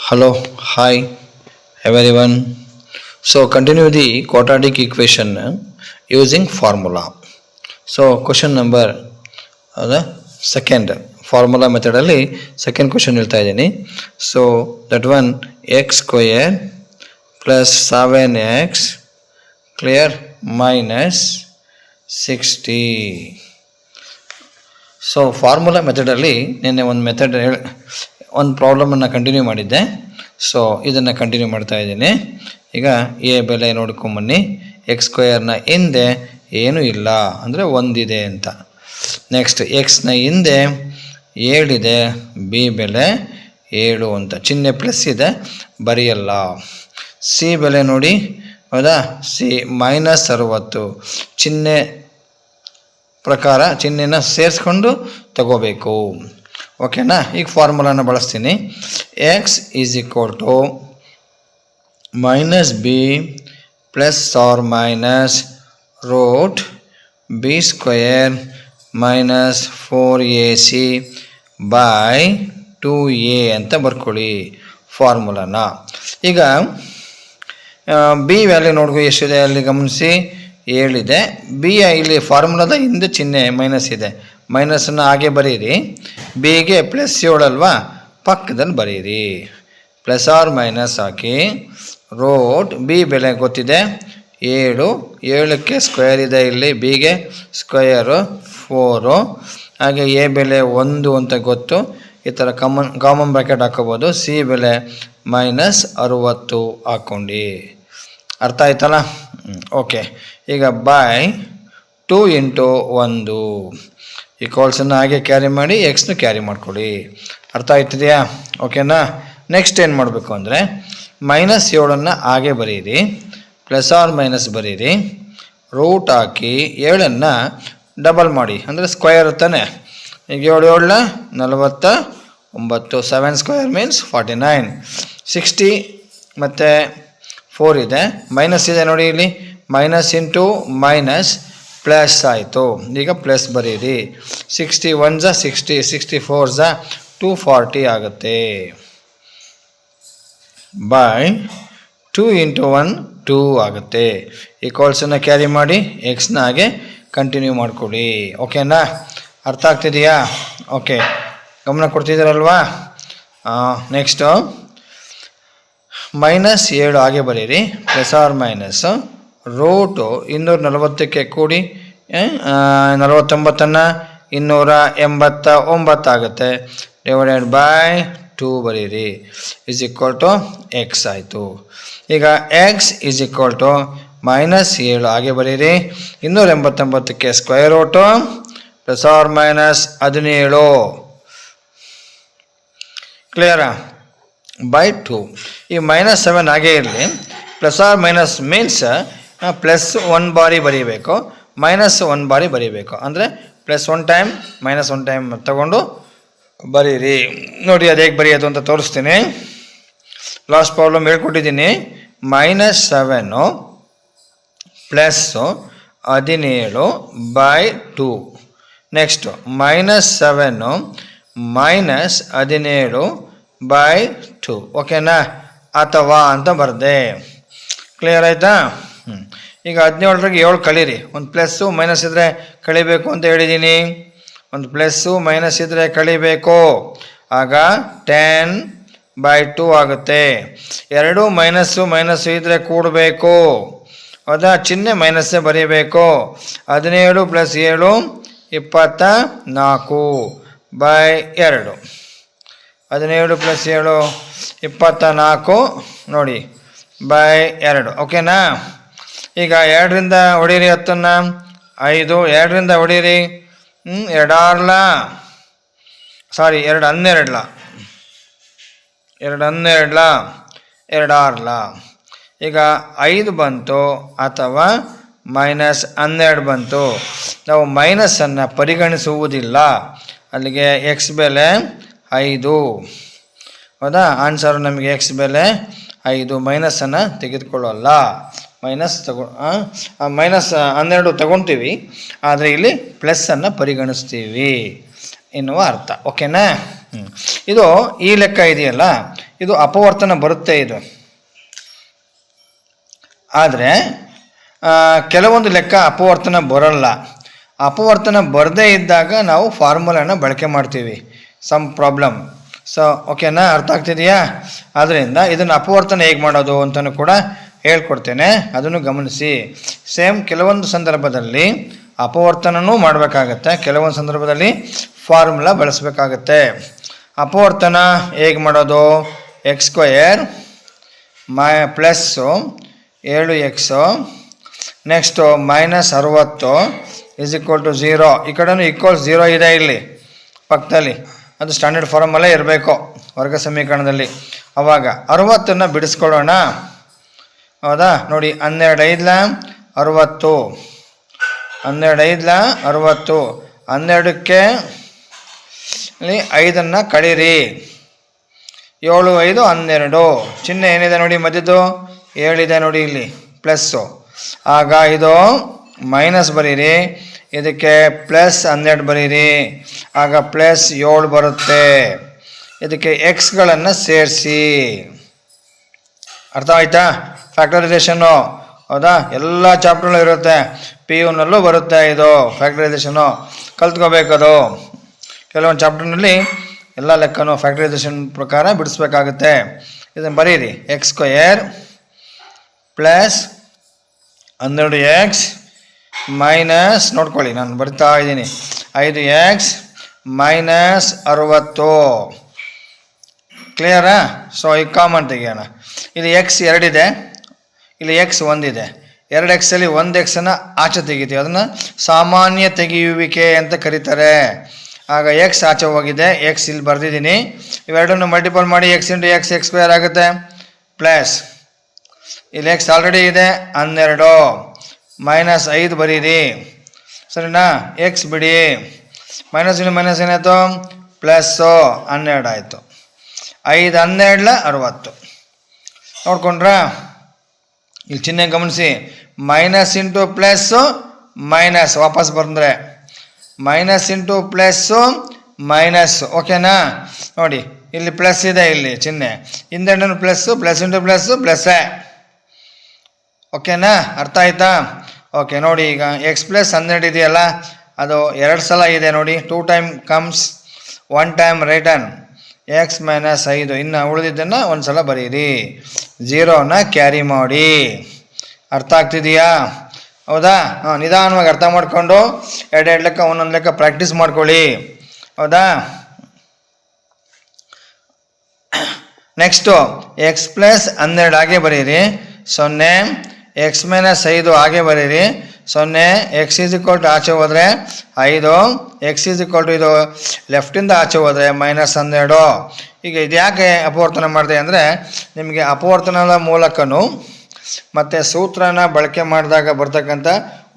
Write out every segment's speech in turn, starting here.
Hello, hi everyone. So continue the quadratic equation using formula. So question number the second formula method ಅಲ್ಲಿ second question ಹೇಳ್ತಾ ಇದ್ದೀನಿ. So that one x square plus 7x clear minus 60. So formula ಮೆಥಡಲ್ಲಿ ನಿನ್ನೆ ಒಂದು ಪ್ರಾಬ್ಲಮನ್ನು continue ಮಾಡಿದ್ದೆ. So ಇದನ್ನು continue ಮಾಡ್ತಾ ಇದ್ದೀನಿ. ಈಗ ಎ ಬೆಲೆ ನೋಡ್ಕೊಂಬನ್ನಿ. ಎಕ್ಸ್ ಸ್ಕ್ವೇರ್ನ ಹಿಂದೆ ಏನೂ ಇಲ್ಲ ಅಂದರೆ ಒಂದಿದೆ ಅಂತ. ನೆಕ್ಸ್ಟ್ ಎಕ್ಸ್ನ ಹಿಂದೆ 7 ಇದೆ, ಬಿ ಬೆಲೆ 7 ಅಂತ. ಚಿಹ್ನೆ ಪ್ಲಸ್ ಇದೆ, ಬರೆಯಲ್ಲ. ಸಿ ಬೆಲೆ ನೋಡಿ, ಹೌದಾ, ಸಿ -60 ಚಿಹ್ನೆ ಪ್ರಕಾರ ಚಿಹ್ನೆನ ಸೇರಿಸ್ಕೊಂಡು ತಗೋಬೇಕು. ಓಕೆನಾ? ಈಗ ಫಾರ್ಮುಲಾನ ಬಳಸ್ತೀನಿ. X is equal to -b plus or minus root b square minus 4ac by 2a ಅಂತ ಬರ್ಕೊಳ್ಳಿ ಫಾರ್ಮುಲಾನ. ಈಗ ಬಿ ವ್ಯಾಲ್ಯೂ ನೋಡ್ಕೊ ಎಷ್ಟಿದೆ ಅಲ್ಲಿ ಗಮನಿಸಿ, 7 ಇದೆ. ಬಿ ಇಲ್ಲಿ ಫಾರ್ಮುಲಾದ ಹಿಂದೆ ಚಿಹ್ನೆ ಮೈನಸ್ ಇದೆ, ಮೈನಸನ್ನು ಹಾಗೆ ಬರೀರಿ. ಬಿಗೆ +7 ಅಲ್ವಾ, ಪಕ್ಕದಲ್ಲಿ ಬರೀರಿ. Plus or minus hockey root B ಬೆಲೆ ಗೊತ್ತಿದೆ 7ಕ್ಕೆ ಸ್ಕ್ವೇರ್ ಇದೆ, ಇಲ್ಲಿ ಬಿಗೆ ಸ್ಕ್ವೇರು 4, ಹಾಗೆ ಎ ಬೆಲೆ 1 ಅಂತ ಗೊತ್ತು. ಈ ಥರ ಕಾಮನ್ ಬ್ರ್ಯಾಕೆಟ್ ಹಾಕೋಬೋದು. ಸಿ ಬೆಲೆ -60 ಹಾಕ್ಕೊಂಡು. ಅರ್ಥ ಆಯ್ತಲ್ಲ? ಓಕೆ. ಈಗ ಬೈ 2 × 1 ಈಕ್ವಲ್ಸನ್ನು ಹಾಗೆ ಕ್ಯಾರಿ ಮಾಡಿ, ಎಕ್ಸ್ನ ಕ್ಯಾರಿ ಮಾಡ್ಕೊಳ್ಳಿ. ಅರ್ಥ ಆಯ್ತಿದೆಯಾ? ಓಕೆನಾ? ನೆಕ್ಸ್ಟ್ ಏನು ಮಾಡಬೇಕು ಅಂದರೆ -7 ಹಾಗೆ ಬರೀರಿ, ಪ್ಲಸ್ ಆರ್ ಮೈನಸ್ ಬರೀರಿ, ರೂಟ್ ಹಾಕಿ 7 ಡಬಲ್ ಮಾಡಿ, ಅಂದರೆ ಸ್ಕ್ವೇರ್ ತಾನೆ. ಈಗ 7 49, 7 ಸ್ಕ್ವೇರ್ ಮೀನ್ಸ್ 49. 60 ಮತ್ತು 4 ಇದೆ, ಮೈನಸ್ ಇದೆ ನೋಡಿ ಇಲ್ಲಿ, ಮೈನಸ್ ಇಂಟು ಮೈನಸ್ ಪ್ಲಸ್ ಆಯಿತು. ಈಗ ಪ್ಲಸ್ ಬರೀರಿ. 61 60, 64 240 ಆಗುತ್ತೆ. ಬೈ 2 × 1 2 ಆಗುತ್ತೆ. ಈಕ್ವಲ್ಸನ್ನು ಕ್ಯಾರಿ ಮಾಡಿ, ಎಕ್ಸ್ನ ಹಾಗೆ ಕಂಟಿನ್ಯೂ ಮಾಡ್ಕೊಳ್ಳಿ. ಓಕೆನಾ? ಅರ್ಥ ಆಗ್ತಿದೆಯಾ? ಓಕೆ, ಗಮನ ಕೊಡ್ತಿದ್ದೀರಲ್ವಾ? ನೆಕ್ಸ್ಟು -7 ಹಾಗೆ ಬರೀರಿ, ಪ್ಲಸ್ ಆರ್ ಮೈನಸ್ ರೂಟು 240ಕ್ಕೆ ಕೂಡಿ 49 289 ಆಗುತ್ತೆ. ಡಿವೈಡೆಡ್ ಬೈ 2 ಬರೀರಿ, ಈಸ್ ಈಕ್ವಲ್ ಟು ಎಕ್ಸ್ ಆಯಿತು. ಈಗ ಎಕ್ಸ್ ಈಸ್ ಈಕ್ವಲ್ ಟು -7 ಹಾಗೆ ಬರೀರಿ, 289ಕ್ಕೆ square root plus or minus 17. ಕ್ಲಿಯರಾ? ಬೈ 2. ಈ -7 ಹಾಗೆ ಇರಲಿ. ಪ್ಲಸ್ ಆರ್ ಮೈನಸ್ ಮೀನ್ಸ್ +1 ಬಾರಿ ಬರೀಬೇಕು, -1 ಬಾರಿ ಬರೀಬೇಕು. ಅಂದರೆ +1 ಟೈಮ್ -1 ಟೈಮ್ ತಗೊಂಡು ಬರೀರಿ. ನೋಡಿ ಅದು ಹೇಗೆ ಬರೆಯೋದು ಅಂತ ತೋರಿಸ್ತೀನಿ. ಲಾಸ್ಟ್ ಪ್ರಾಬ್ಲಮ್ ಹೇಳ್ಕೊಟ್ಟಿದ್ದೀನಿ. -7 plus 17 by 2. Next -7 minus 17 by 2. ಓಕೆನಾ? ಅಥವಾ ಅಂತ ಬರೆದೆ. ಕ್ಲಿಯರ್ ಆಯಿತಾ? ಈಗ 17ರಿಗೆ 7 ಕಳೀರಿ. ಒಂದು ಪ್ಲಸ್ಸು ಮೈನಸ್ ಇದ್ದರೆ ಕಳಿಬೇಕು ಅಂತ ಹೇಳಿದ್ದೀನಿ. ಒಂದು ಪ್ಲಸ್ಸು ಮೈನಸ್ ಇದ್ದರೆ ಕಳಿಬೇಕು. ಆಗ 10 ಬೈ 2 ಆಗುತ್ತೆ. 2 ಮೈನಸ್ಸು ಇದ್ದರೆ ಕೂಡಬೇಕು, ಹೌದಾ? ಚಿಹ್ನೆ ಮೈನಸ್ಸೇ ಬರೀಬೇಕು. 17 + 7 24 ಬೈ 2. 17 + 7 24 ನೋಡಿ ಬೈ 2. ಓಕೆನಾ? ಈಗ 2ರಿಂದ ಹೊಡೀರಿ, 10ನ್ನು 5, 2ರಿಂದ ಹೊಡೀರಿ, 2 6 ಸಾರಿ 2 12 2 12 2 6. ಈಗ 5 ಬಂತು ಅಥವಾ -12 ಬಂತು. ನಾವು ಮೈನಸನ್ನು ಪರಿಗಣಿಸುವುದಿಲ್ಲ. ಅಲ್ಲಿಗೆ ಎಕ್ಸ್ ಬೆಲೆ 5, ಹೌದಾ? ಆನ್ಸರು ನಮಗೆ ಎಕ್ಸ್ ಬೆಲೆ 5. ಮೈನಸನ್ನು ತೆಗೆದುಕೊಳ್ಳಲ್ಲ. -12 ತಗೊತೀವಿ, ಆದರೆ ಇಲ್ಲಿ ಪ್ಲಸ್ಸನ್ನು ಪರಿಗಣಿಸ್ತೀವಿ ಎನ್ನುವ ಅರ್ಥ. ಓಕೆನಾ? ಇದು ಈ ಲೆಕ್ಕ ಇದೆಯಲ್ಲ, ಇದು ಅಪವರ್ತನ ಬರುತ್ತೆ ಇದು. ಆದರೆ ಕೆಲವೊಂದು ಲೆಕ್ಕ ಅಪವರ್ತನ ಬರೋಲ್ಲ. ಅಪವರ್ತನ ಬರದೇ ಇದ್ದಾಗ ನಾವು ಫಾರ್ಮುಲಾನ ಬಳಕೆ ಮಾಡ್ತೀವಿ. Some problem. ಸೊ ಓಕೆನಾ, ಅರ್ಥ ಆಗ್ತಿದೆಯಾ? ಆದ್ದರಿಂದ ಇದನ್ನು ಅಪವರ್ತನ ಹೇಗೆ ಮಾಡೋದು ಅಂತಲೂ ಕೂಡ ಹೇಳ್ಕೊಡ್ತೇನೆ, ಅದನ್ನು ಗಮನಿಸಿ. ಸೇಮ್ ಕೆಲವೊಂದು ಸಂದರ್ಭದಲ್ಲಿ ಅಪವರ್ತನೂ ಮಾಡಬೇಕಾಗತ್ತೆ, ಕೆಲವೊಂದು ಸಂದರ್ಭದಲ್ಲಿ ಫಾರ್ಮುಲಾ ಬಳಸಬೇಕಾಗತ್ತೆ. ಅಪವರ್ತನ ಹೇಗೆ ಮಾಡೋದು? x² plus 7x next -60 = 0. ಈ ಕಡೆನೂ =0 ಇದೆ ಇಲ್ಲಿ ಪಕ್ಕದಲ್ಲಿ. ಅದು ಸ್ಟ್ಯಾಂಡರ್ಡ್ ಫಾರ್ಮಲ್ಲೇ ಇರಬೇಕು ವರ್ಗ ಸಮೀಕರಣದಲ್ಲಿ. ಆವಾಗ 60ನ್ನು ಬಿಡಿಸ್ಕೊಳ್ಳೋಣ. ಹೌದಾ? ನೋಡಿ, 12 5 60, 12 5 60, 12ಕ್ಕೆ 5 ಕಳೀರಿ, 7 5 12. ಚಿಹ್ನೆ ಏನಿದೆ ನೋಡಿ, ಮಧ್ಯದ್ದು 7 ಇದೆ ನೋಡಿ ಇಲ್ಲಿ, ಪ್ಲಸ್ಸು. ಆಗ ಇದು ಮೈನಸ್ ಬರೀರಿ, ಇದಕ್ಕೆ +12 ಬರೀರಿ, ಆಗ +7 ಬರುತ್ತೆ. ಇದಕ್ಕೆ ಎಕ್ಸ್ಗಳನ್ನು ಸೇರಿಸಿ. ಅರ್ಥ ಆಯ್ತಾ? ಫ್ಯಾಕ್ಟರೈಸೇಷನ್ನು. ಹೌದಾ? ಎಲ್ಲ ಚಾಪ್ಟರ್ನಲ್ಲೂ ಇರುತ್ತೆ, PU ಬರುತ್ತೆ ಇದು ಫ್ಯಾಕ್ಟರೈಸೇಷನ್ನು. ಕಲ್ತ್ಕೋಬೇಕದು. ಕೆಲವೊಂದು ಚಾಪ್ಟರ್ನಲ್ಲಿ ಎಲ್ಲ ಲೆಕ್ಕನೂ ಫ್ಯಾಕ್ಟರೈಸೇಷನ್ ಪ್ರಕಾರ ಬಿಡಿಸ್ಬೇಕಾಗುತ್ತೆ. ಇದನ್ನು ಬರೀರಿ. x² ಪ್ಲಸ್ 12x ಮೈನಸ್, ನೋಡ್ಕೊಳ್ಳಿ ನಾನು ಬರ್ತಾ ಇದ್ದೀನಿ, 5x ಮೈನಸ್ 60. ಕ್ಲಿಯರಾ? ಸೊ ಈಗ ಕಾಮನ್ ತೆಗಿಯೋಣ. ಇಲ್ಲಿ x 2 ಇದೆ, ಇಲ್ಲಿ x 1 ಇದೆ. 2x 1x ಆಚೆ ತೆಗಿತೀವಿ, ಅದನ್ನು ಸಾಮಾನ್ಯ ತೆಗೆಯುವಿಕೆ ಅಂತ ಕರೀತಾರೆ. ಆಗ x ಆಚೆ ಹೋಗಿದೆ, x ಇಲ್ಲಿ ಬರೆದಿದ್ದೀನಿ. ಇವೆರಡನ್ನು ಮಲ್ಟಿಪಲ್ ಮಾಡಿ x × x² ಆಗುತ್ತೆ. ಪ್ಲಸ್ ಇಲ್ಲಿ x ಆಲ್ರೆಡಿ ಇದೆ 12, -5 ಬರೀರಿ, ಸರಿನಾ? x ಬಿಡಿ, ಮೈನಸ್ ಏನಾಯಿತು? +12 ಆಯಿತು. 5 12 60. ನೋಡ್ಕೊಂಡ್ರಾ? ಇಲ್ಲಿ ಚಿಹ್ನೆ ಗಮನಿಸಿ, ಮೈನಸ್ ಇಂಟು ಪ್ಲಸ್ಸು ಮೈನಸ್, ವಾಪಸ್ ಬಂದರೆ ಮೈನಸ್ ಇಂಟು ಪ್ಲಸ್ಸು ಮೈನಸ್. ಓಕೆನಾ? ನೋಡಿ, ಇಲ್ಲಿ ಪ್ಲಸ್ ಇದೆ, ಇಲ್ಲಿ ಚಿಹ್ನೆ ಹಿಂದೆಂಡನು ಪ್ಲಸ್ಸು, ಪ್ಲಸ್ ಇಂಟು ಪ್ಲಸ್ಸು ಪ್ಲಸ್ಸೇ. ಓಕೆನಾ? ಅರ್ಥ ಆಯ್ತಾ? ಓಕೆ, ನೋಡಿ ಈಗ x + 12 ಇದೆಯಲ್ಲ, ಅದು 2 ಸಲ ಇದೆ ನೋಡಿ. 2 time comes, 1 time return, x - 5. ಇನ್ನು ಉಳಿದಿದ್ದನ್ನು ಒಂದು ಸಲ ಬರೀರಿ, 0ನ ಕ್ಯಾರಿ ಮಾಡಿ. ಅರ್ಥ ಆಗ್ತಿದೆಯಾ? ಹೌದಾ? ನಿಧಾನವಾಗಿ ಅರ್ಥ ಮಾಡಿಕೊಂಡು 2 ಲೆಕ್ಕ ಒಂದೊಂದು ಲೆಕ್ಕ ಪ್ರಾಕ್ಟೀಸ್ ಮಾಡ್ಕೊಳ್ಳಿ. ಹೌದಾ? ನೆಕ್ಸ್ಟು x + 12 ಹಾಗೆ ಬರೀರಿ, 0, x - 5 ಹಾಗೆ ಬರೀರಿ, 0, x = ಆಚೆ ಹೋದರೆ 5, x ಇದು ಲೆಫ್ಟಿಂದ ಆಚೆ ಹೋದರೆ -12. ಈಗ ಇದು ಯಾಕೆ ಅಪವರ್ತನ ಮಾಡಿದೆ ಅಂದರೆ, ನಿಮಗೆ ಅಪವರ್ತನದ ಮೂಲಕನೂ ಮತ್ತು ಸೂತ್ರನ ಬಳಕೆ ಮಾಡಿದಾಗ ಬರ್ತಕ್ಕಂಥ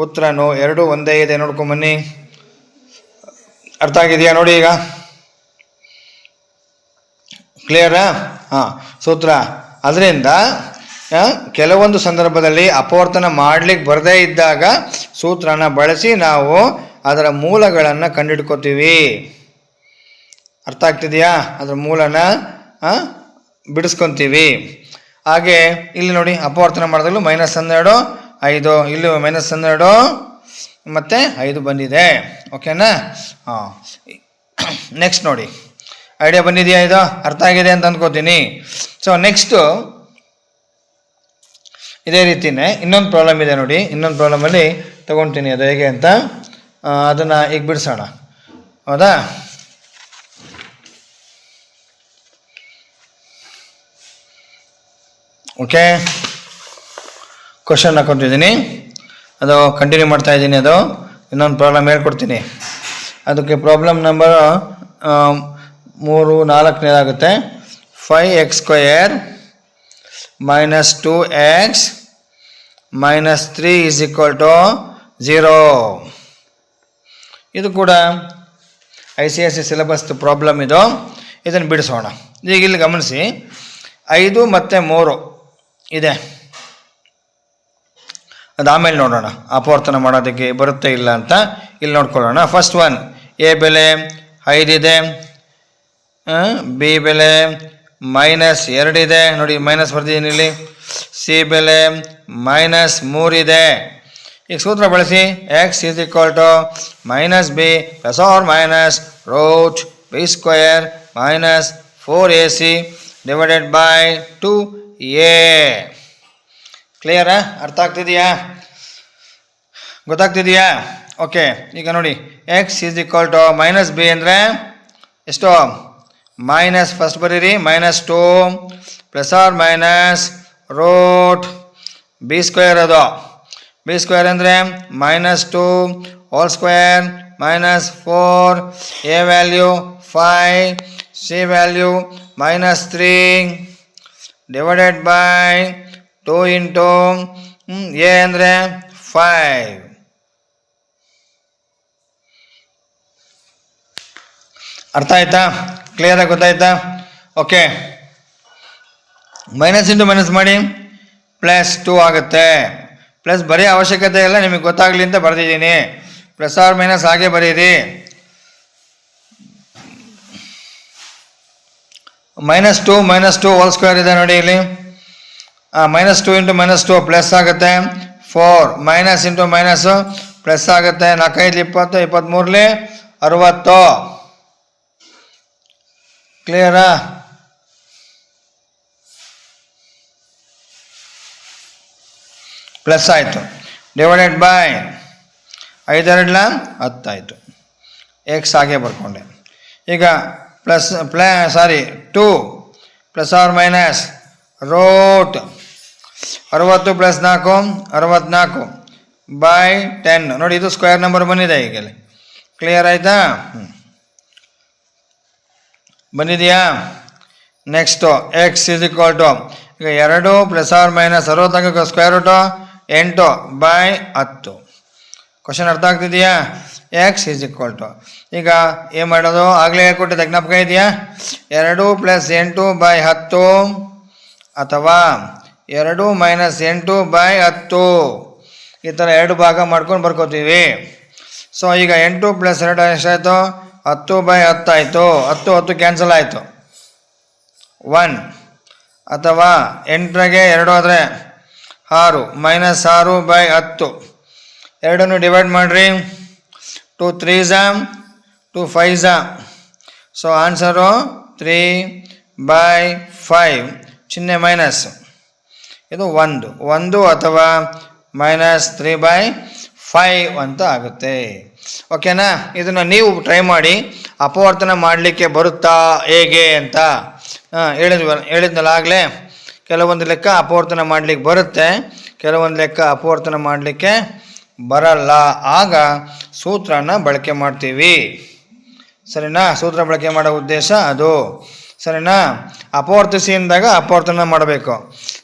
ಉತ್ತರನೂ ಎರಡೂ ಒಂದೇ ಇದೆ. ನೋಡ್ಕೊಂಬನ್ನಿ. ಅರ್ಥ ಆಗಿದೆಯಾ? ನೋಡಿ ಈಗ ಕ್ಲಿಯರಾ? ಸೂತ್ರ. ಅದರಿಂದ ಕೆಲವೊಂದು ಸಂದರ್ಭದಲ್ಲಿ ಅಪವರ್ತನ ಮಾಡಲಿಕ್ಕೆ ಬರದೇ ಇದ್ದಾಗ ಸೂತ್ರನ ಬಳಸಿ ನಾವು ಅದರ ಮೂಲಗಳನ್ನು ಕಂಡುಹಿಡ್ಕೋತೀವಿ. ಅರ್ಥ ಆಗ್ತಿದೆಯಾ? ಅದರ ಮೂಲನ ಬಿಡಿಸ್ಕೊತೀವಿ. ಹಾಗೆ ಇಲ್ಲಿ ನೋಡಿ, ಅಪವರ್ತನ ಮಾಡಿದಾಗಲೂ -12 5, ಇಲ್ಲಿ -12 ಮತ್ತು 5 ಬಂದಿದೆ. ಓಕೆನಾ? ನೆಕ್ಸ್ಟ್ ನೋಡಿ, ಐಡಿಯಾ ಬಂದಿದೆಯಾ? ಇದು ಅರ್ಥ ಆಗಿದೆ ಅಂತ ಅಂದ್ಕೋತೀನಿ. ಸೊ ನೆಕ್ಸ್ಟು ಇದೇ ರೀತಿಯೇ ಇನ್ನೊಂದು ಪ್ರಾಬ್ಲಮ್ ಇದೆ ನೋಡಿ. ಇನ್ನೊಂದು ಪ್ರಾಬ್ಲಮಲ್ಲಿ ತೊಗೊಳ್ತೀನಿ, ಅದು ಹೇಗೆ ಅಂತ ಅದನ್ನು ಈಗ ಬಿಡಿಸೋಣ. ಹೌದಾ? ಓಕೆ, ಕ್ವಶನ್ ಹಾಕೊತಿದ್ದೀನಿ, ಅದು ಕಂಟಿನ್ಯೂ ಮಾಡ್ತಾ ಇದ್ದೀನಿ. ಅದು ಇನ್ನೊಂದು ಪ್ರಾಬ್ಲಮ್ ಹೇಳ್ಕೊಡ್ತೀನಿ. ಅದಕ್ಕೆ ಪ್ರಾಬ್ಲಮ್ ನಂಬರ್ 3 4ನೇದಾಗುತ್ತೆ. 5x² - 2x - 3 = 0. ಇದು ಕೂಡ ICSE ಸಿಲೆಬಸ್ ಪ್ರಾಬ್ಲಮ್. ಇದನ್ನು ಬಿಡಿಸೋಣ. ಈಗ ಇಲ್ಲಿ ಗಮನಿಸಿ, 5 ಮತ್ತು 3 ಇದೆ, ಅದು ಆಮೇಲೆ ನೋಡೋಣ ಅಪವರ್ತನ ಮಾಡೋದಕ್ಕೆ ಬರುತ್ತೆ ಇಲ್ಲ ಅಂತ. ಇಲ್ಲಿ ನೋಡ್ಕೊಳ್ಳೋಣ. ಫಸ್ಟ್ ಒನ್, A ಬೆಲೆ 5 ಇದೆ, B ಬೆಲೆ ಮೈನಸ್ 2 ಇದೆ ನೋಡಿ, ಮೈನಸ್ ಬರ್ತಿದ್ದೀನಿ ಇಲ್ಲಿ. ಸಿ ಬೆಲೆ ಮೈನಸ್ 3 ಇದೆ. ಈಗ ಸೂತ್ರ ಬಳಸಿ x is equal to minus b plus or minus root b square minus 4ac divided by 2a. ಕ್ಲಿಯರಾ? ಅರ್ಥ ಆಗ್ತಿದೆಯಾ? ಗೊತ್ತಾಗ್ತಿದೆಯಾ? ಓಕೆ. ಈಗ ನೋಡಿ x is equal to minus b ಅಂದರೆ ಎಷ್ಟು? ಮೈನಸ್ ಫಸ್ಟ್ ಬರೀರಿ, -2 plus or minus root b square. ಅದು ಬಿ ಸ್ಕ್ವೇರ್ ಅಂದರೆ -2 whole square -4, a value 5, c value -3 divided by 2 into a ಅಂದರೆ 5. ಅರ್ಥ ಆಯ್ತಾ? ಕ್ಲಿಯರಾಗಿ ಗೊತ್ತಾಯ್ತಾ? ಓಕೆ. ಮೈನಸ್ ಇಂಟು ಮೈನಸ್ ಮಾಡಿ +2 ಆಗುತ್ತೆ. ಪ್ಲಸ್ ಬರೀ ಅವಶ್ಯಕತೆ ಇಲ್ಲ, ನಿಮಗೆ ಗೊತ್ತಾಗಲಿ ಅಂತ ಬರೆದಿದ್ದೀನಿ. ಪ್ಲಸ್ ಆರ್ ಮೈನಸ್ ಹಾಗೆ ಬರೀರಿ. -2 ಹೋಲ್ ಸ್ಕ್ವೇರ್ ಇದೆ ನೋಡಿ ಇಲ್ಲಿ. -2 ಇಂಟು -2 ಪ್ಲಸ್ ಆಗುತ್ತೆ 4, ಮೈನಸ್ ಇಂಟು ಮೈನಸ್ಸು ಪ್ಲಸ್ ಆಗುತ್ತೆ 4 5 20, 23 60. ಕ್ಲಿಯರಾ? ಪ್ಲಸ್ ಆಯಿತು ಡಿವೈಡೆಡ್ ಬೈ 5 2 10 ಆಯಿತು. ಎಕ್ಸ್ ಹಾಗೆ ಬರ್ಕೊಂಡೆ. ಈಗ +2 plus or minus root 60 + 4 64 by 10 ನೋಡಿ, ಇದು ಸ್ಕ್ವೇರ್ ನಂಬರ್ ಬಂದಿದೆ ಈಗ. ಕ್ಲಿಯರ್ ಆಯಿತಾ? ಬಂದಿದೆಯಾ? Next x is equal to ಈಗ 2 plus or minus 60 square root 8 by 10. Question ಅರ್ಥ ಆಗ್ತಿದೆಯಾ? ಎಕ್ಸ್ ಈಸ್ ಈಕ್ವಲ್ ಟು ಈಗ ಏನು ಮಾಡೋದು? ಆಗಲೇ ಹೇಳ್ಕೊಟ್ಟಿದ್ದೆ, ಜ್ಞಾಪಕ ಇದೆಯಾ? 2 + 8 ಬೈ 10 ಅಥವಾ 2 - 8 ಬೈ 10 ಈ ಥರ 2 ಭಾಗ ಮಾಡ್ಕೊಂಡು ಬರ್ಕೋತೀವಿ. ಸೊ ಈಗ 8 + 2 ಎಷ್ಟಾಯಿತು? 10 ಬೈ 10 ಆಯಿತು. 10 10 ಕ್ಯಾನ್ಸಲ್ ಆಯಿತು 1. ಅಥವಾ 8ಗೆ 2 ಆದರೆ 6 -6 ಬೈ 10 ಎರಡನ್ನು ಡಿವೈಡ್ ಮಾಡಿರಿ. 2 3s 2 5s. So answer 3 by 5 ಚಿಹ್ನೆ ಮೈನಸ್. ಇದು 1 ಅಥವಾ -3 ಬೈ 5 ಅಂತ ಆಗುತ್ತೆ. ಓಕೆನಾ? ಇದನ್ನು ನೀವು ಟ್ರೈ ಮಾಡಿ ಅಪವರ್ತನ ಮಾಡಲಿಕ್ಕೆ ಬರುತ್ತಾ ಹೇಗೆ ಅಂತ ಹೇಳಿದ್ನಲ್ಲ ಆಗಲೇ. ಕೆಲವೊಂದು ಲೆಕ್ಕ ಅಪವರ್ತನ ಮಾಡಲಿಕ್ಕೆ ಬರುತ್ತೆ, ಕೆಲವೊಂದು ಲೆಕ್ಕ ಅಪವರ್ತನ ಮಾಡಲಿಕ್ಕೆ ಬರಲ್ಲ. ಆಗ ಸೂತ್ರನ ಬಳಕೆ ಮಾಡ್ತೀವಿ. ಸರಿನಾ? ಸೂತ್ರ ಬಳಕೆ ಮಾಡೋ ಉದ್ದೇಶ ಅದು. ಸರಿನಾ? ಅಪವರ್ತಿಸಿ ಎಂದಾಗ ಅಪವರ್ತನ ಮಾಡಬೇಕು,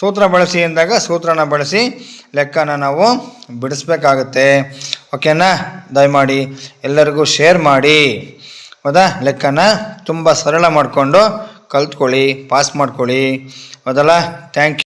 ಸೂತ್ರ ಬಳಸಿ ಎಂದಾಗ ಸೂತ್ರನ ಬಳಸಿ ಲೆಕ್ಕನ ನಾವು ಬಿಡಿಸ್ಬೇಕಾಗುತ್ತೆ. ಓಕೆನಾ? ದಯಮಾಡಿ ಎಲ್ಲರಿಗೂ ಶೇರ್ ಮಾಡಿ. ಹೌದಾ? ಲೆಕ್ಕನ ತುಂಬ ಸರಳ ಮಾಡಿಕೊಂಡು ಕಲ್ತ್ಕೊಳ್ಳಿ, ಪಾಸ್ ಮಾಡ್ಕೊಳ್ಳಿ. ಹೌದಲ್ಲ? Thank you.